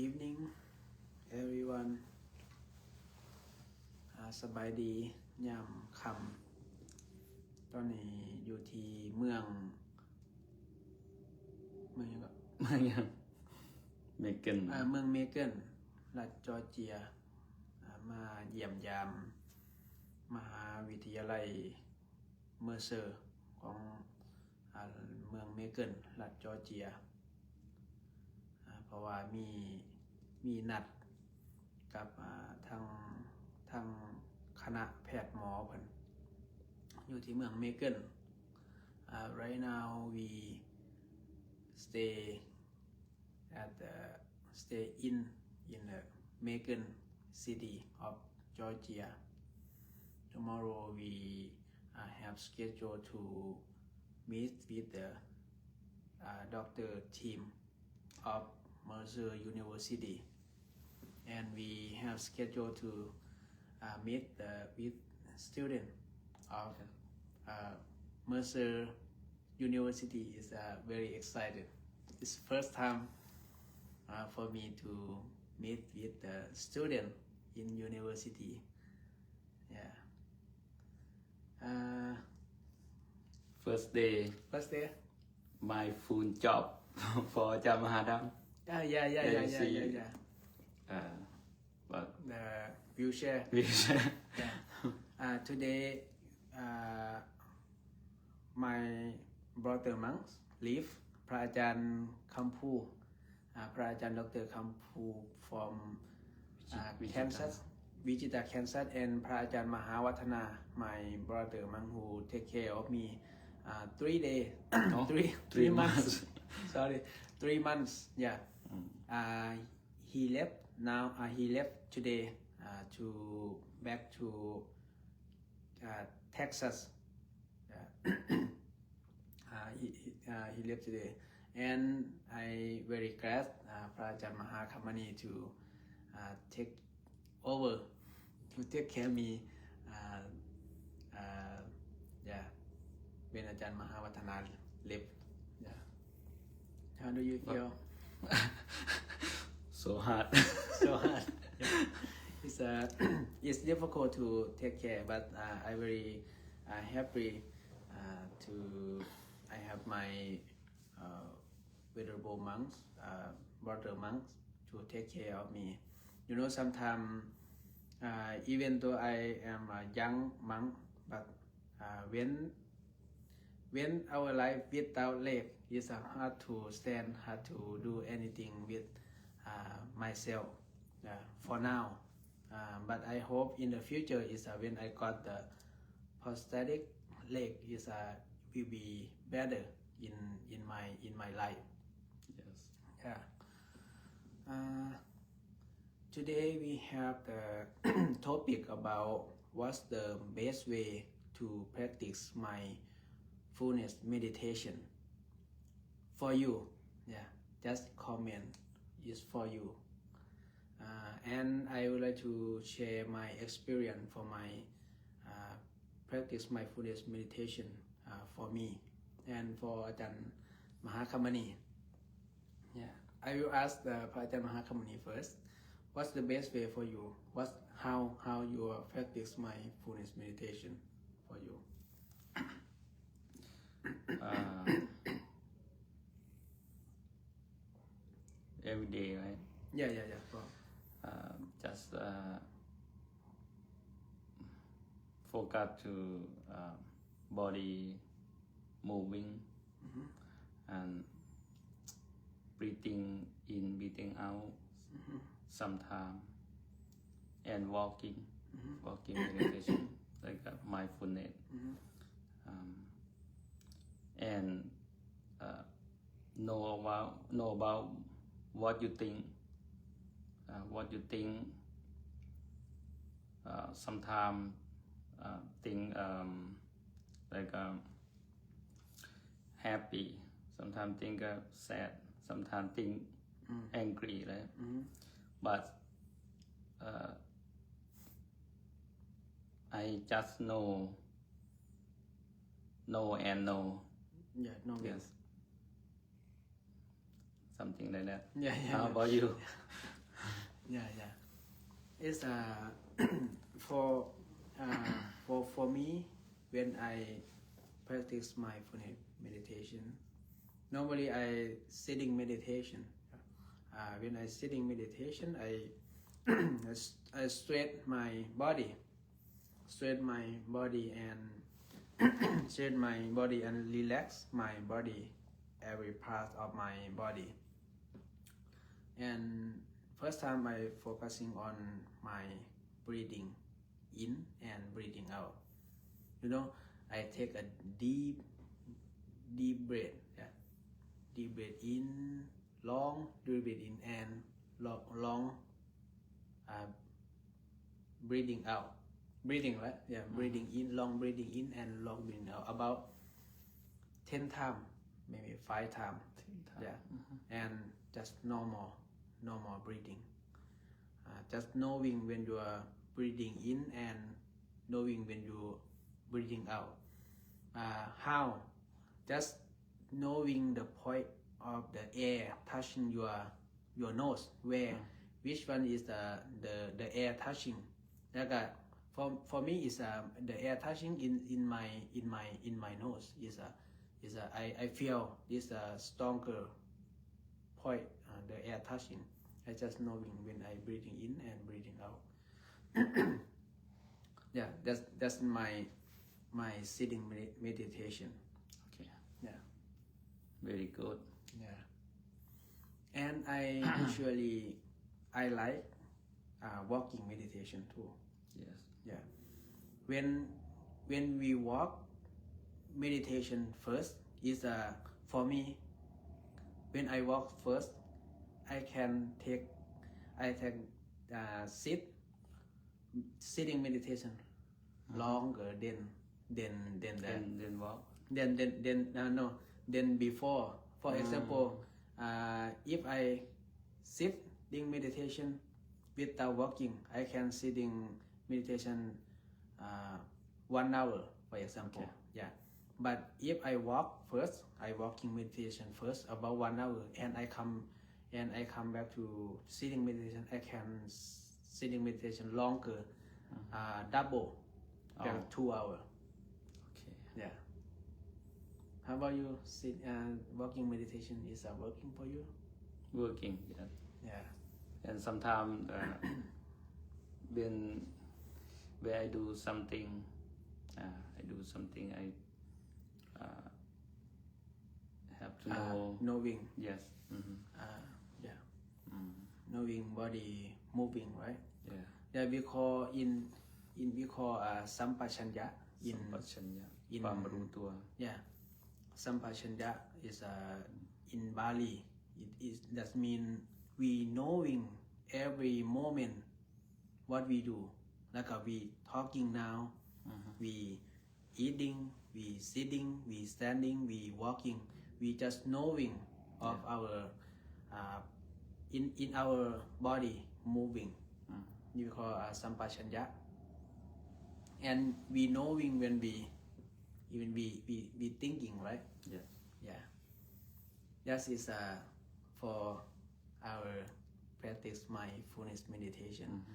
evening everyone สบายดียามค่ำตอนนี้อยู่ที่เมืองยังก็เมืองยังเมเกนเมืองเมเกนรัฐจอร์เจียมาเยี่ยมยามมหาวิทยาลัยเมอร์เซอร์ของเมืองเมเกนรัฐจอร์เจียเพราะว่ามีนัดกับทางคณะแพทย์หมอเพิ่นอยู่ที่เมืองเมเกนright now we stay in the Macon city of Georgia. Tomorrow we have scheduled to meet with the doctor team of Mercer University, and we have scheduled to meet with student of Mercer University. Is very excited. It's first time for me to meet with the student in university. Yeah. first day First day. my full job for อาจารย์มหาดำ Yeah. but The wheelchair. Yeah. Today, my brother monks leave. พระอาจารย์คำพูพระอาจารย์ดรคำพู from Kansas, Wichita, Kansas, and พระอาจารย์มหาวัฒนา my brother monk who take care of me 3 days, 3 months. Sorry, 3 months. Yeah. He left now. He left today to back to Texas. He left today, and I very glad พระอาจารย์มหาคัมมานี to take over to take care me. Yeah. เป็นอาจารย์มหาวัฒนา left. Yeah. How do you feel? so hard So hard. Yeah. It's difficult to take care, but I very happy to I have my venerable monks, brother monks, to take care of me. You know, sometimes even though I am a young monk, but when our life without leg is hard to stand, hard to do anything with myself for now. But I hope in the future is when I got the prosthetic leg is will be better in my life. yes Yeah. Today we have the topic about what's the best way to practice mindfulness meditation for you. Yeah, just comment is for you. And I would like to share my experience for my practice mindfulness meditation for me and for Ajahn Mahakamani. Yeah, I will ask the Ajahn Mahakamani first. What's the best way for you? How you practice mindfulness meditation for you? every day, right? Yeah. Well, just focus to body moving and breathing in, breathing out sometime, and walking meditation like mindfulness, and know about what you think. Sometimes think like happy, sometimes think sad, sometimes think angry, right? But I just know and know. yeah, no. Yes. something like that. Yeah, yeah. How about you? Yeah, yeah. It's for for me when I practice mindfulness meditation. Normally I sitting meditation. When I sitting meditation, I I straight my body, straight my body and straight my body and relax my body, every part of my body. And first time I focusing on my breathing in and breathing out. I take a deep breath. Yeah. Deep breath in, long deep breath in, and long breathing out. Breathing, right? Yeah. Breathing in, long breathing in, and long breathing out. About 10 times, maybe 5 times. 10 times. Yeah. And just normal breathing. Just knowing when you are breathing in and knowing when you breathing out. How? Just knowing the point of the air touching your nose, where which one is the air touching. Like for me is the air touching in my nose is I feel this stronger point, the air touching. I just knowing when I breathing in and breathing out. Yeah, that's my sitting meditation. Okay. Yeah. Very good. Yeah. And I usually I like walking meditation too. Yes. Yeah. When we walk meditation first is for me. When I walk first, I can sitting meditation longer than Then walk. than before. For example, if I sitting meditation without walking, I can sitting meditation 1 hour, for example. Okay. Yeah. But if I walk first, I walking meditation first about 1 hour, and I come back to sitting meditation. I can sitting meditation longer, double, like 2 hours. Okay. Yeah. How about you? Walking meditation is working for you? Working. Yeah. Yeah. And sometimes when I do something, I have to know. Knowing. Yes. Yeah. Knowing body moving, right? Yeah. Yeah, we call we call sampachanya in สัมปชัญญะ ความรู้ตัว Yeah, sampachanya is in Bali. That mean we knowing every moment what we do. Like we talking now, we eating, we sitting, we standing, we walking. We just knowing of our in our body moving. You call sampachanya. And we knowing when we thinking, right? Yes. Yeah. That is for our practice mindfulness meditation.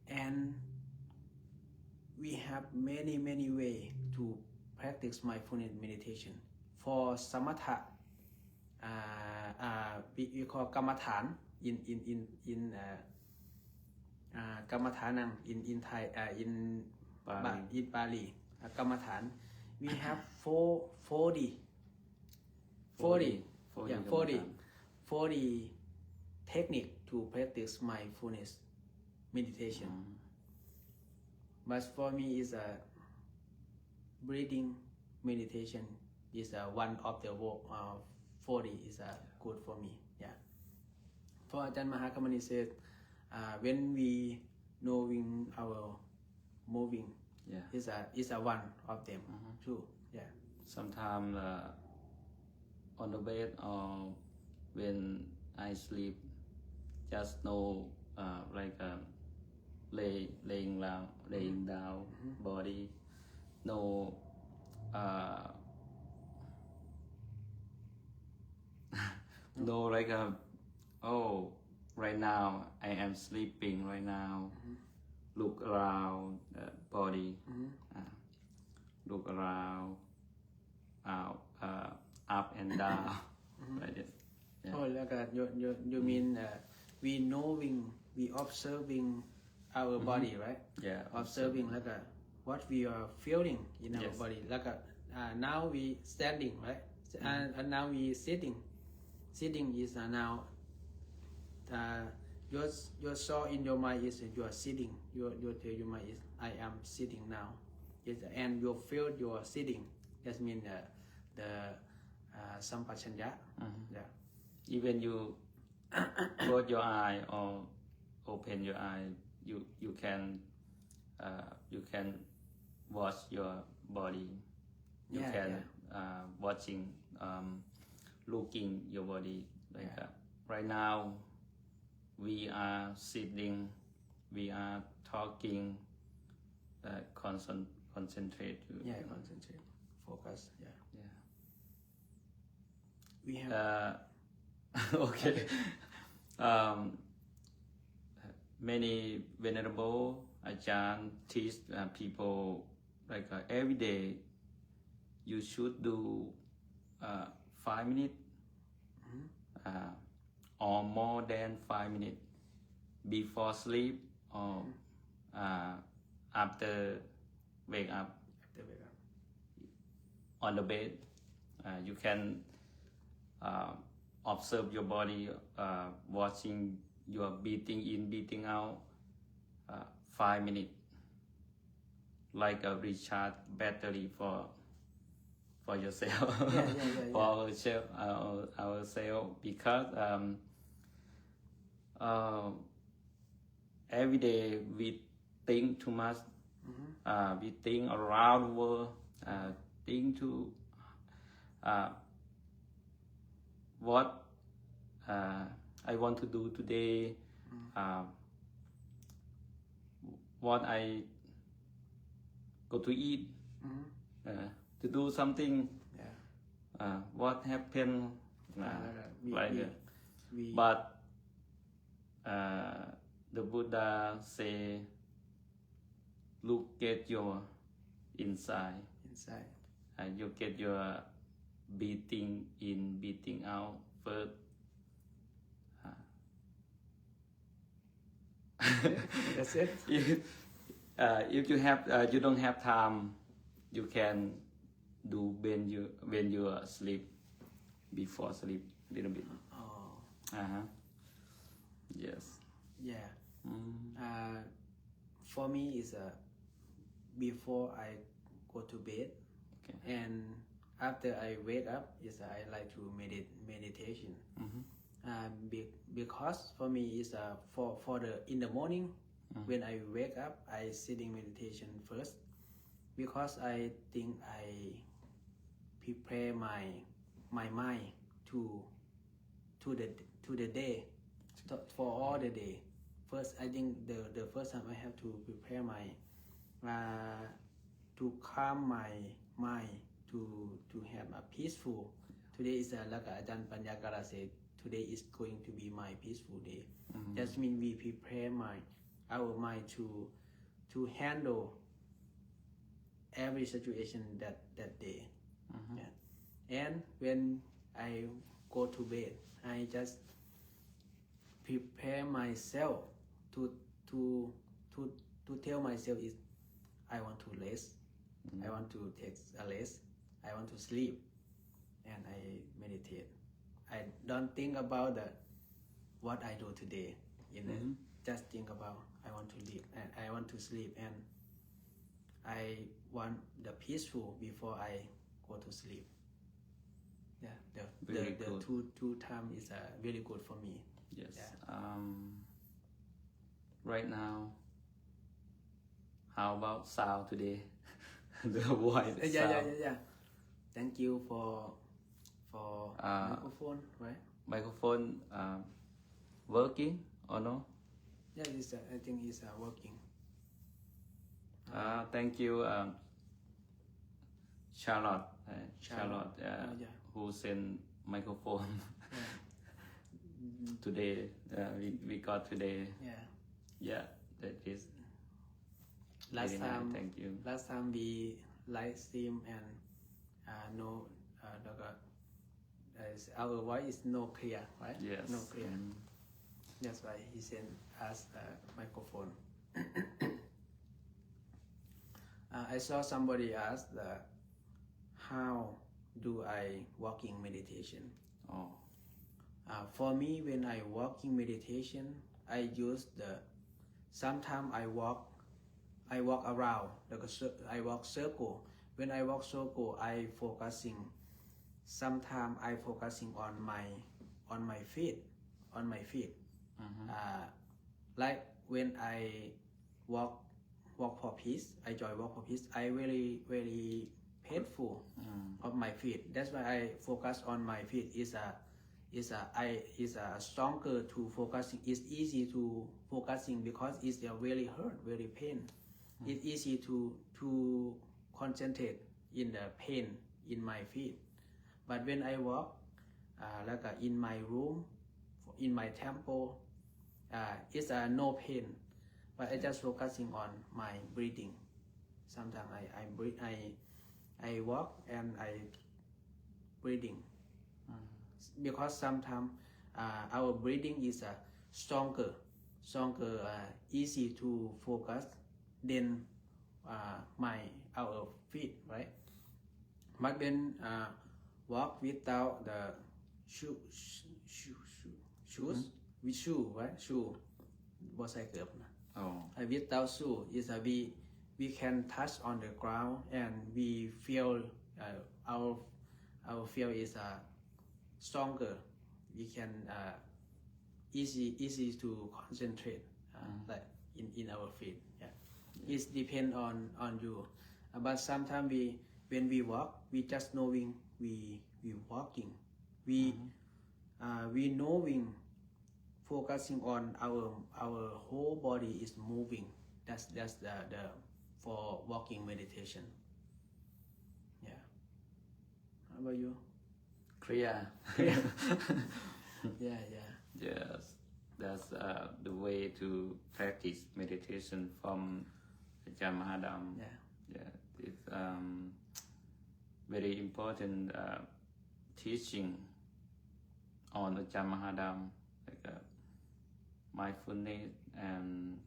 And we have many way to practice mindfulness meditation. For samatha, we call kamathan in kamathanam in Thai, in Pali, kamathan. We have 40 technique to practice mindfulness meditation. But for me is breathing meditation is one of the 40 is good for me. Yeah. For Ajahn Mahakamani said, when we knowing our moving, Yeah. is a one of them too. Yeah. Sometimes on the bed or when I sleep, just know like laying down body, no No, like oh, right now I am sleeping. Right now, look around the body. Look around, out, up and down, like this. Yeah. Oh, like you mean we knowing, we observing our body, right? Yeah. Observing like what we are feeling in our Yes. body. Like now we standing, right? And now we sitting. Sitting is now your thought in your mind is you are sitting. Your mind is I am sitting now. Yes, and you feel you are sitting. That means the sampachanya. Yeah. Even you close your eye or open your eye, you can watch your body. You can watching, looking your body like that. Right now, we are sitting, we are talking. Concentrate. Concentrate, focus. Yeah. We have. Okay. Many venerable Ajahn teach people like every day you should do 5 minutes or more than 5 minutes before sleep or after wake up. On the bed, you can observe your body, watching your breathing in, breathing out, 5 minutes, like a recharge battery for yourself, for ourselves, because every day we think too much, we think around the world, think to what I want to do today, what I go to eat, to do something, what happened, but the Buddha say, look at your inside. You get your breathing in, breathing out first. That's it. If you have, you don't have time, you can do when you sleep, before sleep, a little bit. Yes. Yeah. For me is before I go to bed, and after I wake up is I like to meditation. Because for me is for the in the morning when I wake up I sitting meditation first, because I think I prepare my mind to the day, for all the day. First I think the first time I have to prepare my to calm my mind, to have a peaceful. Today is like Ajahn Panyagara said, today is going to be my peaceful day. That means we prepare our mind to handle every situation that day. And when I go to bed, I just prepare myself to tell myself is I want to rest, I want to take a rest, I want to sleep, and I meditate. I don't think about what I do today. Just think about I want to live and I want to sleep, and I want the peaceful before I go to sleep. Yeah, the two time is really good for me. Yes. Right now, how about sound today? The voice. Yeah. Thank you for microphone, right? Microphone working or no? Yeah, I think it's working. Thank you, Charlotte, who sent microphone. today. We got today. Yeah. Yeah, that is Last very nice. time, Thank you. last time we live stream and no, our voice is no clear, right? Yes. No clear. That's why he sent us a microphone. I saw somebody ask how do I walking meditation? Oh. For me, when I walking meditation, I use sometimes I walk around, I walk circle. When I walk circle, sometimes I focusing on my feet. Like when I walk for peace, I join walk for peace. I really painful of my feet. That's why I focus on my feet. Is stronger to focusing. It's easy to focusing because it's really hurt, very pain. It's easy to concentrate in the pain in my feet. But when I walk, like in my room, in my temple, it's no pain. But I just focusing on my breathing. Sometimes I walk and I breathing. Because sometimes our breathing is stronger, easy to focus than our feet, right? But when walk without the shoes, with shoe, right? Shoe, what's I got? Oh. Without shoe is we can touch on the ground and we feel our feel is stronger. We can easy to concentrate like in our feet. Yeah, it depends on you. But sometimes when we walk, we just knowing we walking. We knowing, focusing on our whole body is moving. That's the for walking meditation. Yeah. How about you? Clear. Yeah. Yes, that's the way to practice meditation from Ajahn Mahadam. Yeah. It's very important teaching on Ajahn Mahadam, like mindfulness and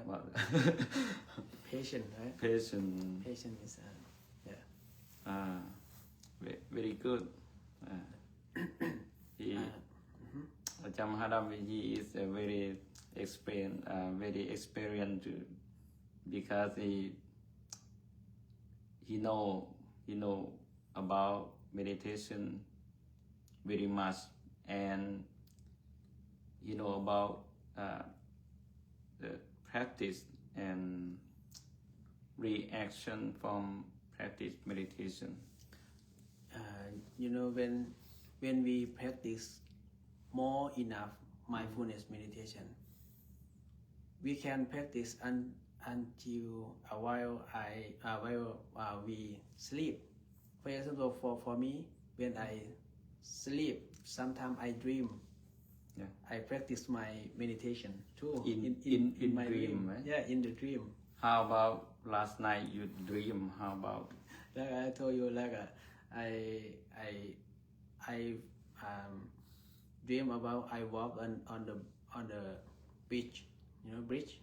what? Patient, right? Patient. Patient is Very good. Ajahn Mahadam, he is a very experienced because he know about meditation very much, and he know about the practice and reaction from practice meditation. When we practice more enough mindfulness meditation, we can practice until while we sleep. For example, for me, when I sleep, sometimes I dream. Yeah. I practice my meditation too in my dream, right? Yeah, in the dream. How about last night you dream? How about? Like I told you, like I dream about I walk on the beach, bridge,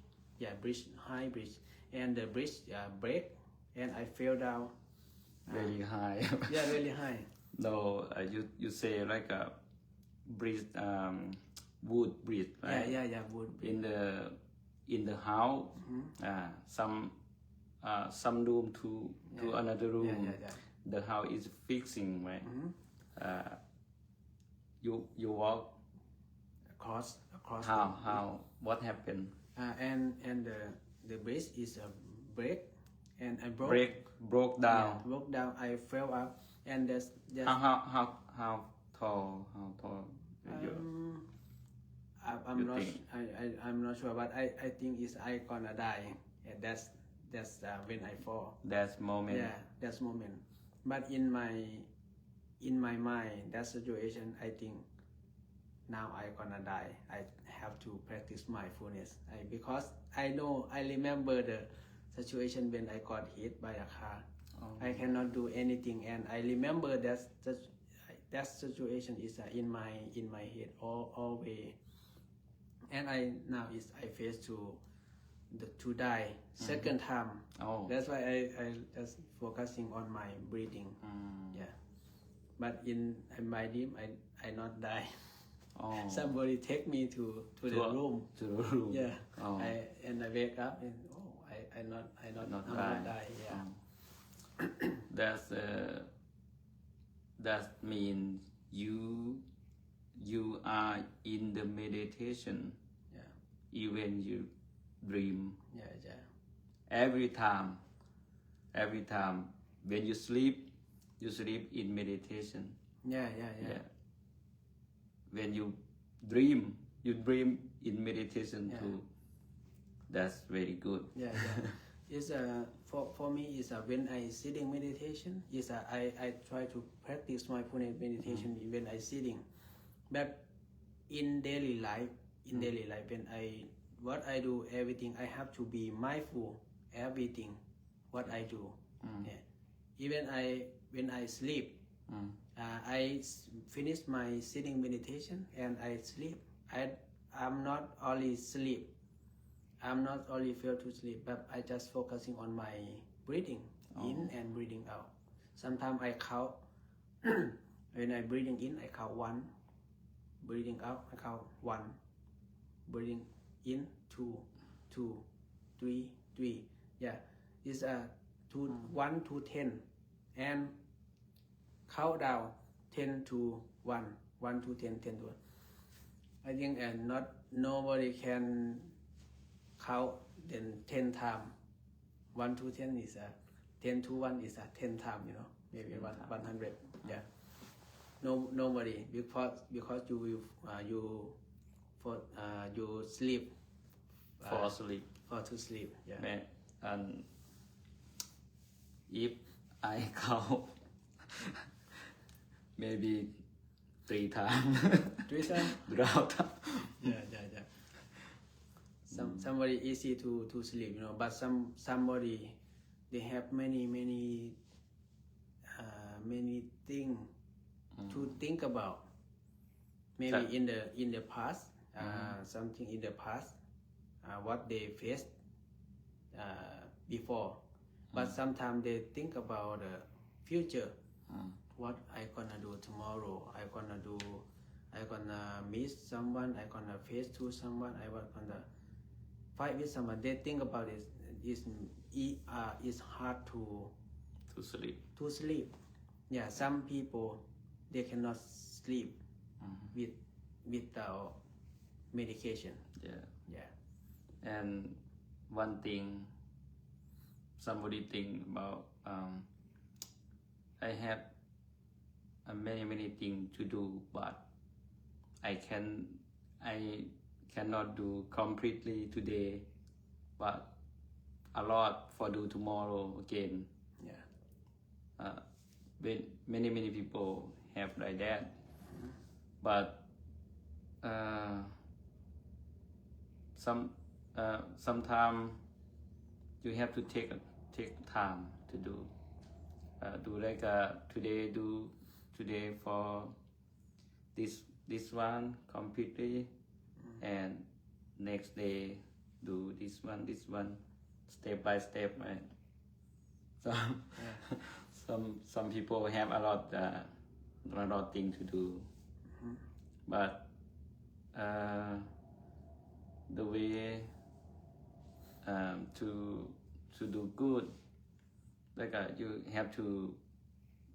bridge, high bridge, and the bridge break, and I fell down. Very high. Yeah, really high. No, you say like a bridge, wood bridge, right? Yeah, wood bridge. In the house, some room to another room. Yeah. The house is fixing, right? You walk across. How what happened? And the bridge is a break, and I broke down. Yeah, broke down. I fell up, and that's how tall you? I'm not sure, but I think I gonna die. And that's when I fall. That's moment. Yeah, that's moment. But in my in my mind, that situation, I think now I gonna die. I have to practice mindfulness. Because I know, I remember the situation when I got hit by a car. I cannot do anything, and I remember that situation is in my head always. And I face to die second time. That's why I just focusing on my breathing. Yeah, but in my dream I not die. Somebody take me to the room. To the room. Yeah. I wake up and I not die. Yeah. That means you are in the meditation. Yeah. Even you dream. Yeah. Every time when you sleep in meditation. Yeah. When you dream in meditation too. That's very good. Yeah. It's for me is when I sitting meditation is I try to practice mindfulness meditation when I sitting, but in daily life when what I do everything I have to be mindful everything what I do. Yeah. Even when I sleep. I finish my sitting meditation and I sleep. I'm not only sleep. I'm not only feel to sleep, but I just focusing on my breathing in and breathing out. Sometimes I count. When I breathing in, I count 1. Breathing out, I count 1. Breathing in 2, 3. Yeah, it's 1 to 10, and count down 10 to 1, 1 to 10, 10 to 1. I think nobody can count then 10 times. 1 to 10 is 10 to 1 is 10 times, maybe 100. Yeah. Nobody because you sleep. Fall asleep. Fall to sleep. Yeah. And if I count maybe 3 times. 3 times? Without time. Yeah. Somebody easy to sleep, but somebody they have many things to think about. Maybe in the past, something in the past, what they faced before. But sometimes they think about the future. What I gonna do tomorrow? I gonna miss someone. I gonna face to someone. I gonna fight with someone. They think about it. It's hard to sleep. Yeah, some people they cannot sleep without medication. Yeah. And one thing somebody think about, I have many things to do, but I cannot do completely today, but a lot for do tomorrow again. Yeah. Many people have like that, but sometimes you have to take time to do like today for this one completely, and next day do this one step by step, right? Some people have a lot thing to do, but the way to do good, like you have to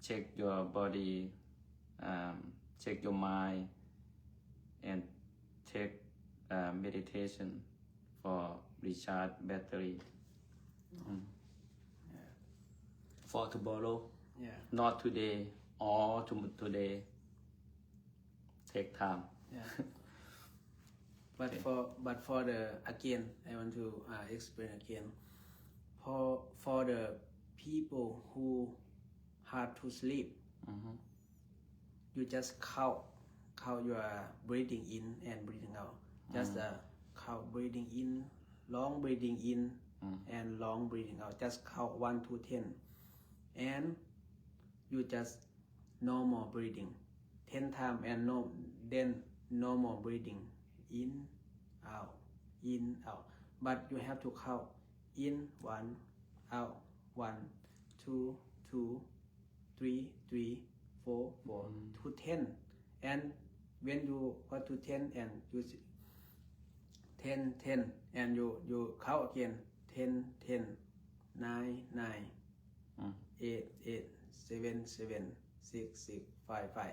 check your body, check your mind, and take meditation for recharge battery. For tomorrow, not today, or today. Take time. Yeah. But for the again, I want to explain again. For the people who hard to sleep, you just count your breathing in and breathing out. Just count breathing in, long breathing in, and long breathing out. Just count 1 to 10, and you just normal breathing 10 times, and then normal breathing in, out, in, out. But you have to count in 1, out 1, 2, 2, 3, 3, 4, 4 to 10. And when you go to 10 and you 10, 10, and you count again 10, 10, 9, 9, 8, 8, 7, 7, 6, 6, 5, 5.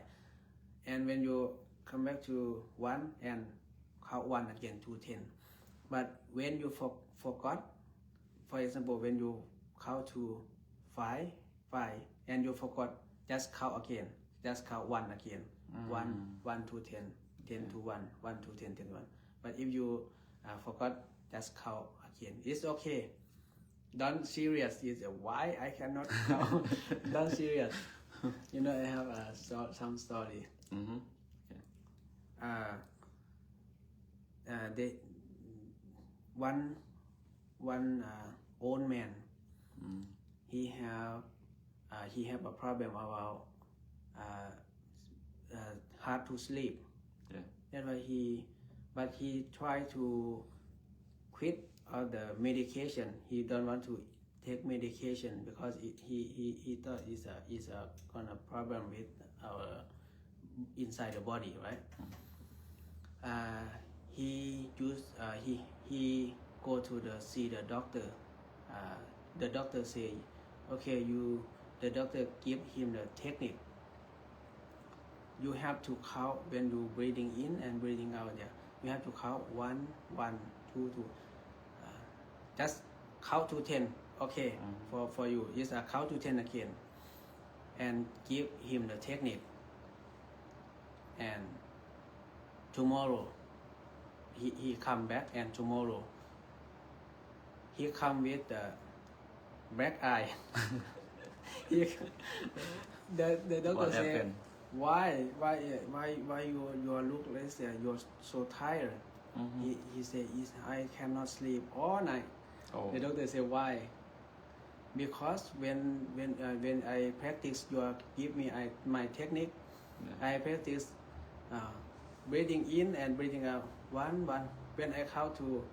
And when you come back to 1 and count 1 again to 10. But when you forgot, for example, when you count to 5, 5, and you forgot, just count again. Just count 1 again. 1 to 10, 10 to 1, 1 to 10, 10 to 1. But if you forgot, just count again. It's okay. Don't serious. It's why I cannot count. Don't serious. You know, I have some story. They one old man. He have a problem about hard to sleep. Yeah. That's why he tried to quit all the medication. He don't want to take medication because he thought is a kind of problem with our inside the body, right? He go to see the doctor. The doctor say, okay, the doctor give him the technique. You have to count when you breathing in and breathing out. There, you have to count 1, 1, 2, 2. Just count to 10. Okay, for you is a count to 10 again, and give him the technique. And tomorrow he come back, and tomorrow he come with the black eye. The doctor What said, happened? why you look like that? You're so tired. He said, I cannot sleep all night. Oh. The doctor said, why? Because when I practice give me my technique, I practice breathing in and breathing out 1, 1. When I count to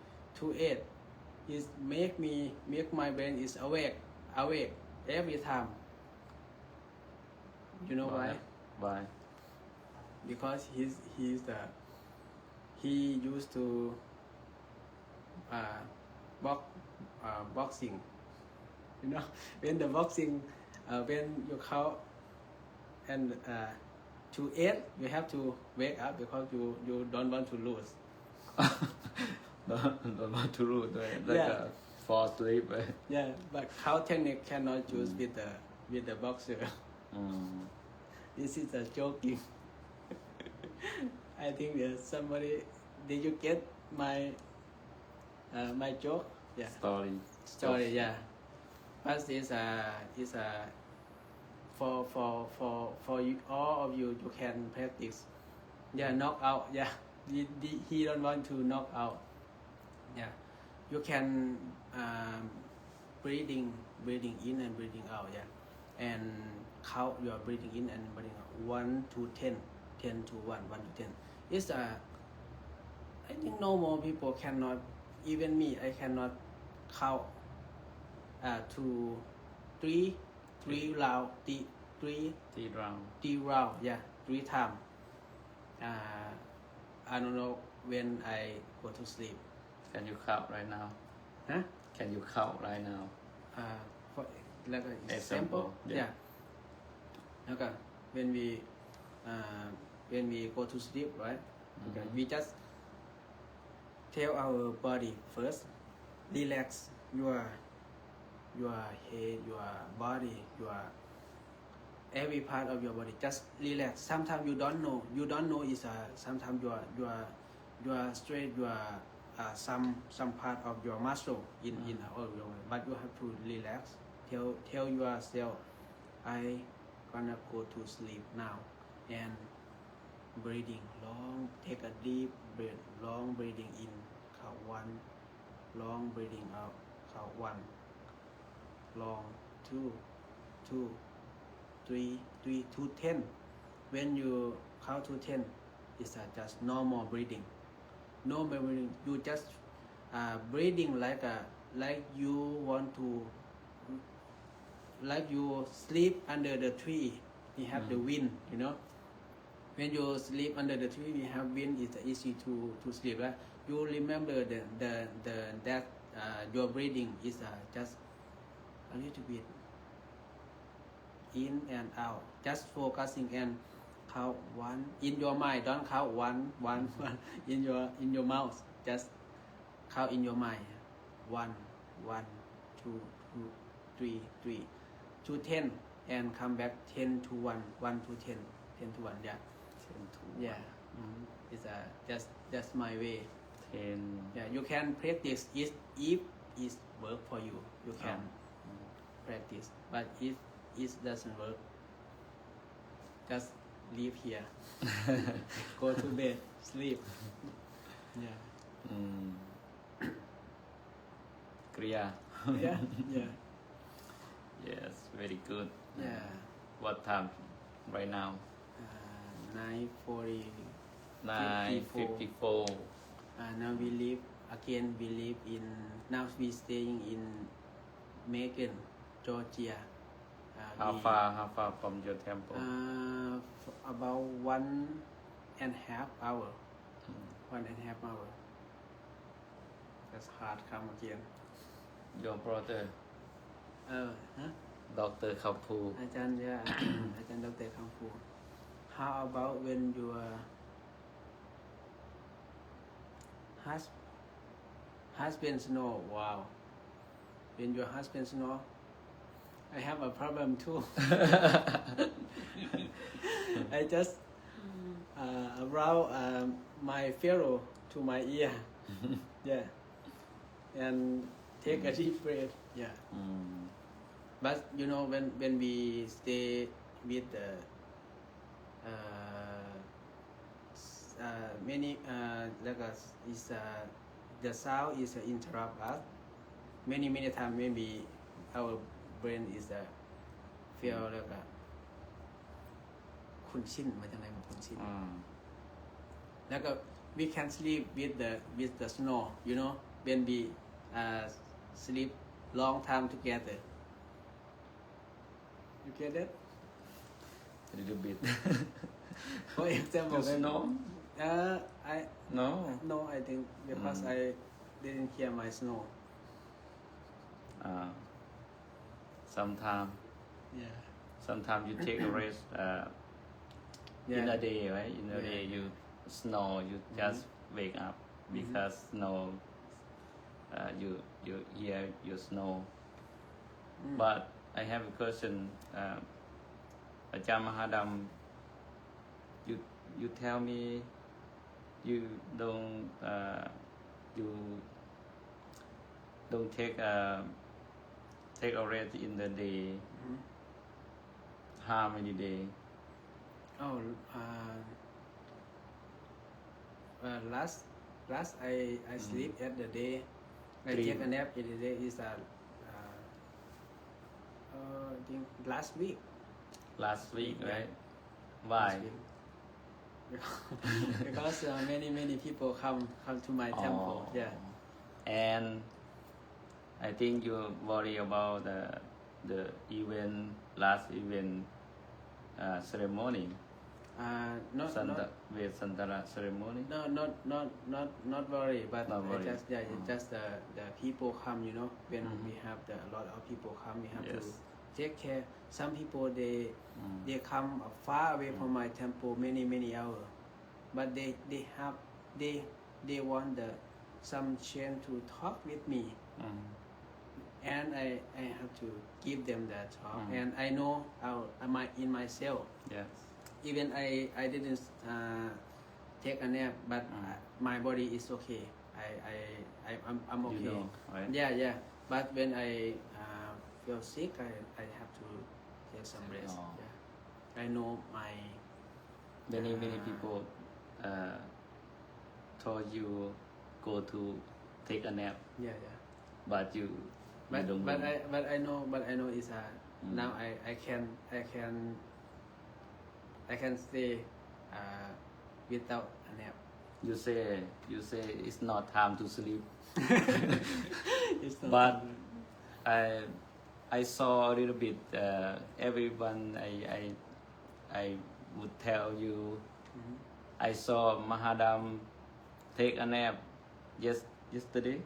8, it make my brain is awake every time. You know why? Why? Because he used to boxing. You know, when the boxing, when you count and to 8, you have to wake up because you don't want to lose. don't want to lose, like fall asleep. Yeah, but count technique cannot use with the boxer. This is a joking. I think there's somebody. Did you get my my joke? Yeah. Story. Yeah. But it's for you, all of you can practice. Yeah, knock out. Yeah, he don't want to knock out. Yeah, you can breathing in and breathing out. Yeah, and count your breathing in and breathing out 1 to 10, 10 to 1, 1 to 10. It's I think normal people cannot. Even me, I cannot count to 3 round, 3 round. Yeah, 3 times. I don't know when I go to sleep. Can you count right now? Huh? Can you count right now? For like an Example, example. Yeah. Okay. When we go to sleep, right? Okay. We just tell our body first, relax your head, your body, your every part of your body. Just relax. Sometimes you don't know is sometimes you are straight your some part of your muscle in all your body. But you have to relax. Tell yourself, I gonna go to sleep now, and breathing long. Take a deep breath, long breathing in, count 1, long breathing out, count 1, long 2, 2, 3, 3 to 10. When you count to 10, it's just normal breathing. Normal breathing, you just breathing like you want to, like you sleep under the tree. We have the wind, you know. When you sleep under the tree, we have wind. It's easy to sleep. Right? You remember that your breathing is just a little bit in and out. Just focusing and count 1 in your mind. Don't count 1 in your mouth. Just count in your mind. 1, 1, 2, 2, 3, 3 to 10, and come back 10 to 1, 1 to 10, 10 to 1. Yeah. 10 to 1. Yeah. It's just my way. 10. Yeah. You can practice it if it work for you. You can practice. But if it doesn't work, just leave here. Go to bed, sleep. Yeah. Clear. Yeah. Yeah. Yes, very good. Yeah. What time right now? 9:40. 9:54. Now we live in, now we staying in Macon, Georgia. How far from your temple? About 1.5 hour. 1.5 hour. That's hard come again. Your brother, Dr. Kampu. อาจารย์ yeah. อาจารย์ Dr. Kampu. How about when your husband snore? Wow. When your husband snore, I have a problem too. I just around my pharaoh to my ear. Yeah. And take a deep breath. Yeah. But you know, when we stay with many like is the sound is interrupt us many times. Maybe our brain is feel like คุ้นชินมาจากไหนมาคุ้นชินแล้วก็ we can sleep with the snow, you know, when we sleep long time together. You get that? A little bit. For example, You snow? No, I think because I didn't hear my snow. Sometimes you take a rest in a day, right? In a day you snore, you just wake up because snow. You hear your snow. But I have a question. อาจารย์ Mahadam, you tell me you don't take a rest in the day. How many days? Oh, last I sleep at the day. I take a nap in the day is I think last week. Last week, Yeah. right? Why? Last week. Because many people come to my temple. Yeah. And I think you worry about the event, last event ceremony. Not With Santara ceremony. No, not worry, but Not worry. Just the people come, you know. When we have a lot of people come, we have to take care. Some people they come far away from my temple, many hours, but they want some chance to talk with me, and I have to give them that talk, and I know in myself. Yes. Even I didn't take a nap, but my body is okay. I'm okay. You know, right? Yeah. But when I feel sick, I have to take some rest. Oh. Yeah. I know Many people told you go to take a nap, Yeah, yeah. but you don't want. But I know is now I can stay without a nap. You say it's not time to sleep. It's not But I saw a little bit. Everyone I would tell you. I saw Mahadam take a nap yesterday.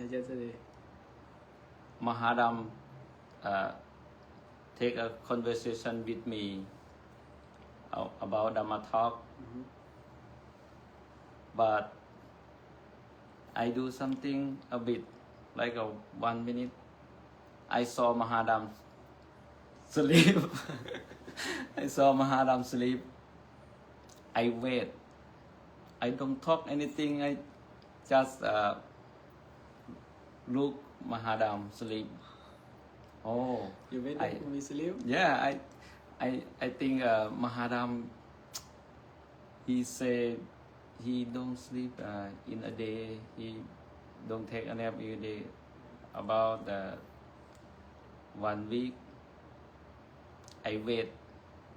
yesterday. Mahadam take a conversation with me about Dhamma talk. But I do something a bit like a 1 minute. I saw Mahadam sleep. I saw Mahadam sleep. I wait. I don't talk anything. I just look Mahadam sleep. Oh, You waiting for me sleep? yeah. I think Mahadam. He said he don't sleep in a day. He don't take a nap in a day. About 1 week. I wait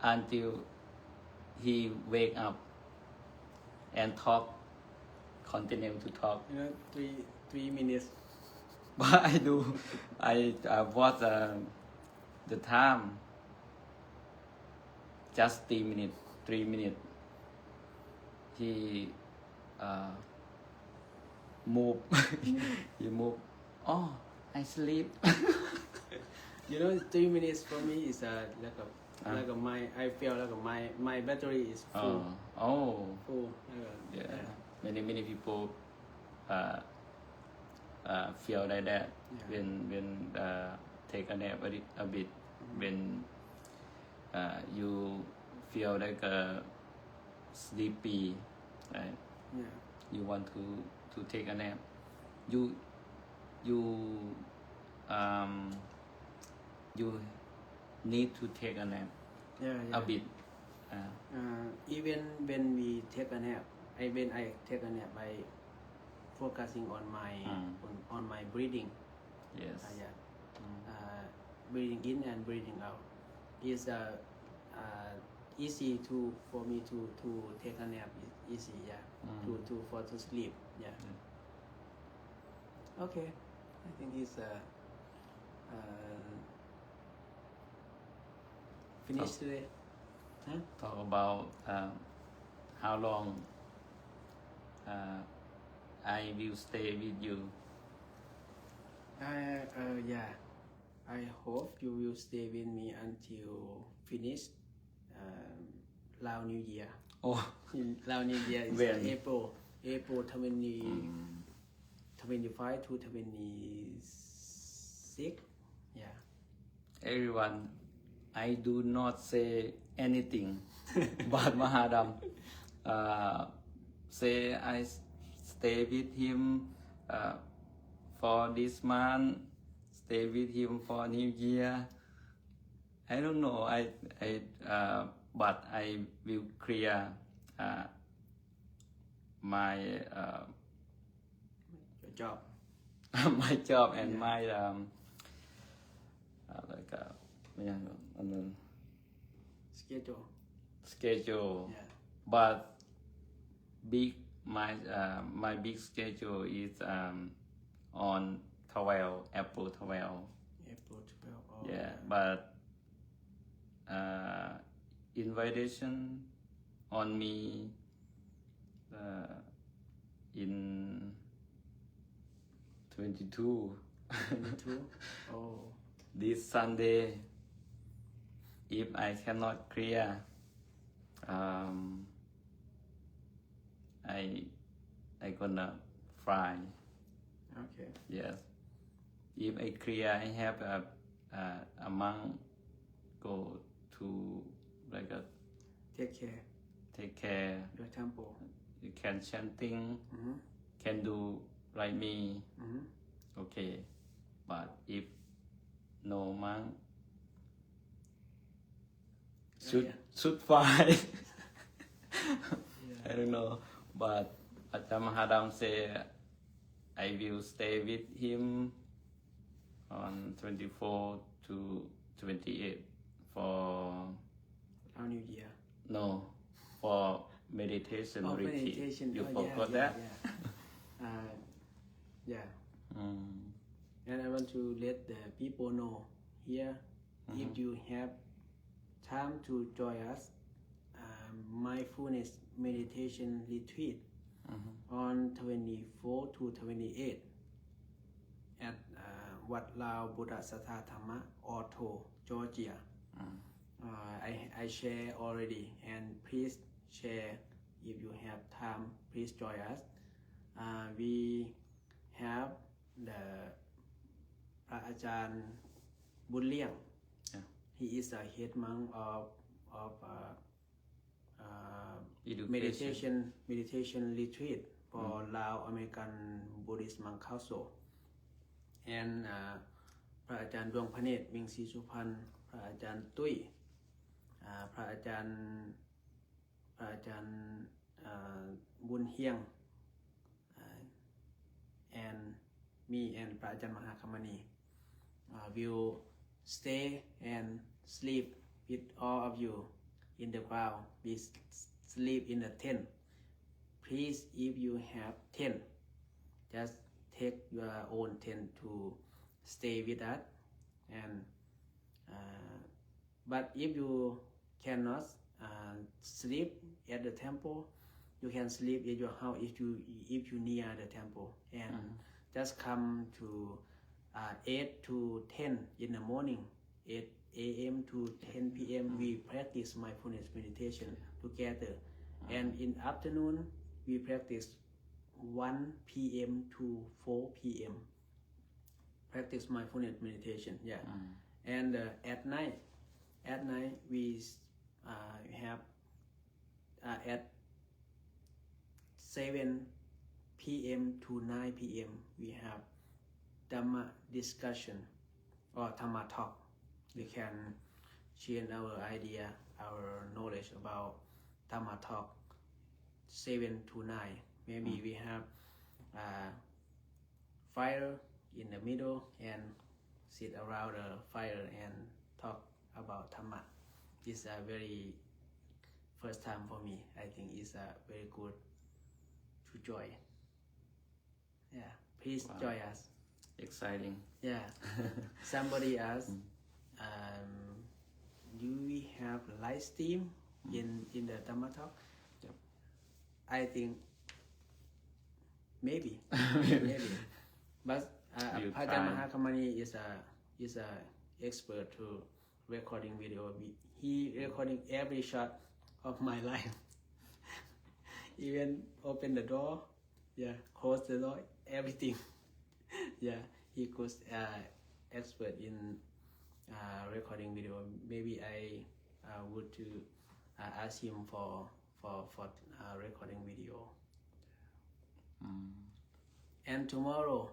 until he wake up and talk. Continue to talk. You know, 3 minutes. But I do. I watch the time. Just 3 minutes. 3 minutes. He move. He move. Oh, I sleep. You know, 3 minutes for me is like a I feel like my battery is full. Oh. Full. Yeah. Many people feel like that when take a nap a bit. When you feel like sleepy, right? Yeah. You want to take a nap. You need to take a nap Yeah, a bit. Even when we take a nap, when I take a nap, I focusing on my on my breathing. Yes. Breathing in and breathing out is easy for me to take a nap. Is easy, to sleep. Yeah. Okay, I think it's finished today. Huh? Talk about how long I will stay with you. Yeah. I hope you will stay with me until finish Lao New Year. Oh, Lao New Year is when? April 25 to 26. Yeah. Everyone, I do not say anything, but Mahadam say I stay with him for this month, stay with him for New Year. I don't know. But I will clear my Your job. my job and my Schedule. schedule. Yeah. But my big schedule is on April 12. April 12. Oh, Yeah, but invitation on me in 22. 22. Oh. This Sunday, if I cannot clear, I gonna fly. Okay. Yes. If I clear, I have a month go to like a Take care. take care. Your temple. You can chanting, can do like me. Okay. But if no month, should fly. I don't know, but Ajahn Mahadam say I will stay with him on 24 to 28 for Our New Year. no for meditation Oh, retreat. meditation. You Oh, forgot yeah, that? Yeah. Yeah. Mm. And I want to let the people know here, if you have time to join us, mindfulness meditation retreat on 24 to 28 at Wat Lao Buddha Satha Thamma, Otto, Georgia. I share already, and please share if you have time. Please join us. We have the พระอาจารย์บุญเลี่ยง He is a head monk of meditation retreat for Lao American Buddhist Monk Council, and พระอาจารย์ดวงพระเนตรมิงศรีสุพรรณพระอาจารย์ตุ้ยพระอาจารย์บุญเฮียง and me and พระอาจารย์มหาคัมมณีwill stay and sleep with all of you in the ground. We sleep in the tent. Please, if you have tent, just take your own tent to stay with us. And but if you cannot sleep at the temple, you can sleep at your house if you near the temple, and just come to 8 to 10 in the morning, 8 a.m. to 10 p.m. we practice mindfulness meditation together, and in afternoon we practice 1 p.m. to 4 p.m. practice mindfulness meditation. And at night we have at 7 p.m. to 9 p.m. we have Dhamma discussion or Dhamma talk. We can share our idea, our knowledge about Dhamma talk 7 to 9. Maybe we have fire in the middle and sit around the fire and talk about Dhamma. It's a very first time for me. I think it's a very good to join. Please join us. Exciting. Somebody asked, do we have live stream in the Dhamma talk? I think maybe. But Pajam Mahakamani is a expert to recording video. He recording every shot of my life. Even open the door, close the door, everything. He was expert in recording video. Maybe I would to ask him for recording video. And tomorrow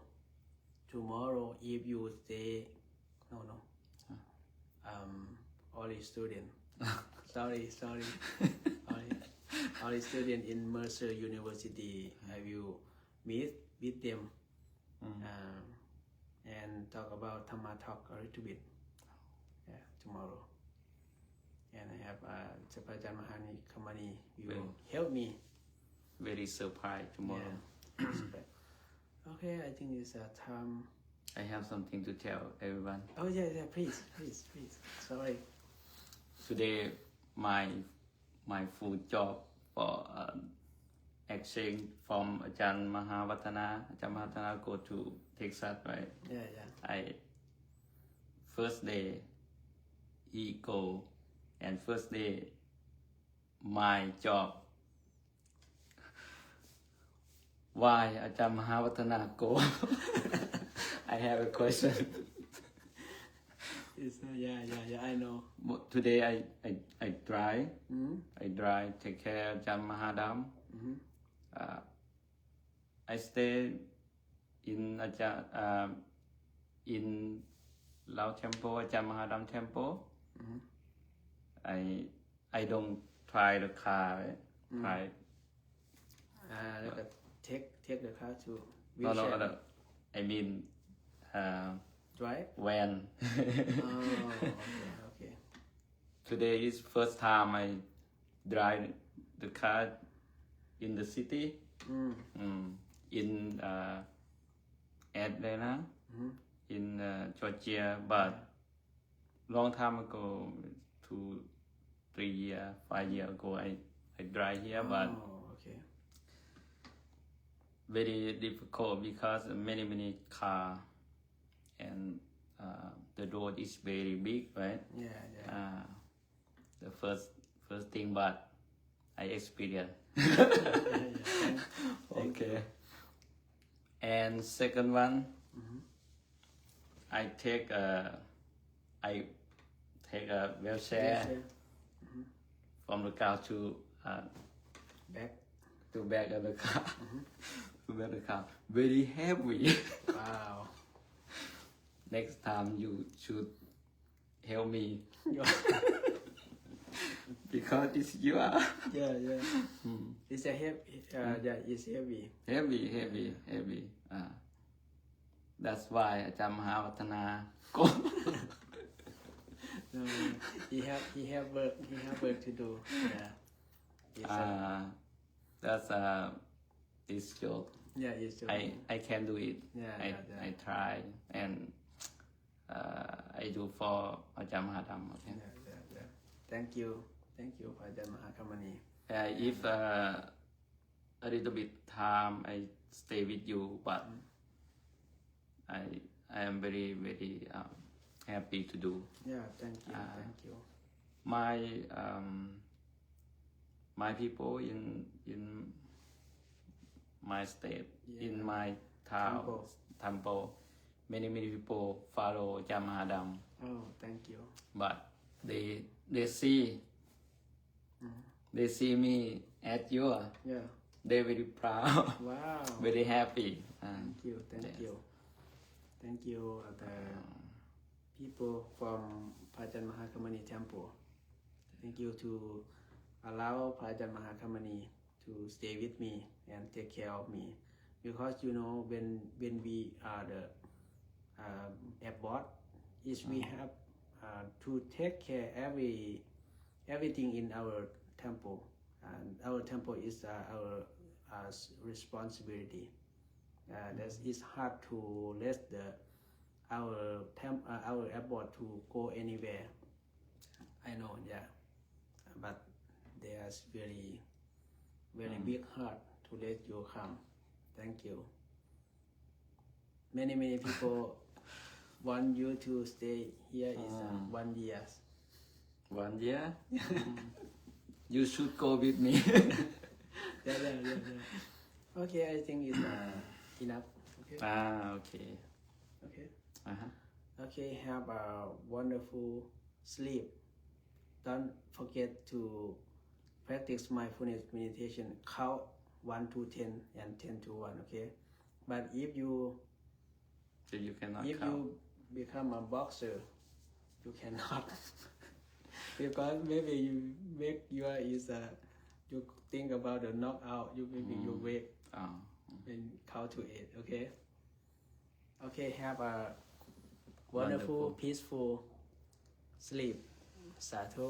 if you stay, only student. sorry. Only student in Mercer University. I will meet with them and talk about Dhamma talk a little bit. Tomorrow. And I have Chapajan Mahani Kamani will help me. Very surprised tomorrow. Okay, I think it's time. I have something to tell everyone. Oh yeah, please. Sorry. Today, my full job for exchange from Ajahn Mahavatana. Ajahn Mahavatana go to Texas, right? First day he go, and first day my job. Why Ajahn Mahavatana go? I have a question. I know. But today I try. I try take care of Ajahn Mahadam. I stay in in Lao Temple, Ajahn Mahadam Temple. I don't try the car. right? แล้วก็ take the car to No, wheelchair no. I mean, drive when oh okay today is first time I drive the car in the city. In Atlanta, in Georgia, but long time ago, 2-3 years, 5 years ago, I drive here, but okay very difficult because many car and the road is very big, right? yeah The first thing, but I experience. Okay. And second one, I take a wheelchair from the car to back of the car. To back the car. Very heavy. wow Next time you should help me because it's you are yeah it's a heavy it's heavy heavy. That's why อาจารย์มหาวัฒนาก็ no, he have work to do yeah that's this joke. yeah it's I can do it. Yeah, I try and I do for อาจารย์มหาดำ okay. yeah thank you พระอาจารย์มหาคัมมณี If a little bit time I stay with you, but I am very happy to do. yeah thank you My people in my state, in my town, temple, many people follow อาจารย์มหาดำ oh thank you but they see me at you. yeah They very proud. wow Very happy. thank you the people from พระอาจารย์มหาคัมมณี temple thank you to allow พระอาจารย์มหาคัมมณี to stay with me and take care of me because you know when we are the abroad is we have to take care everything in our temple and our temple is our responsibility that is hard to let our abroad to go anywhere I know yeah but there's very big heart to let you come thank you many people want you to stay here is 1 year 1 year? You should go with me. yeah okay I think it's enough okay Okay. okay have a wonderful sleep don't forget to practice mindfulness meditation count 1 to 10 and 10 to 1 okay but if you So you cannot if count. you become a boxer you cannot because maybe you make your you think about the knockout you maybe you wake and count to 8 okay have a wonderful peaceful sleep สาธุ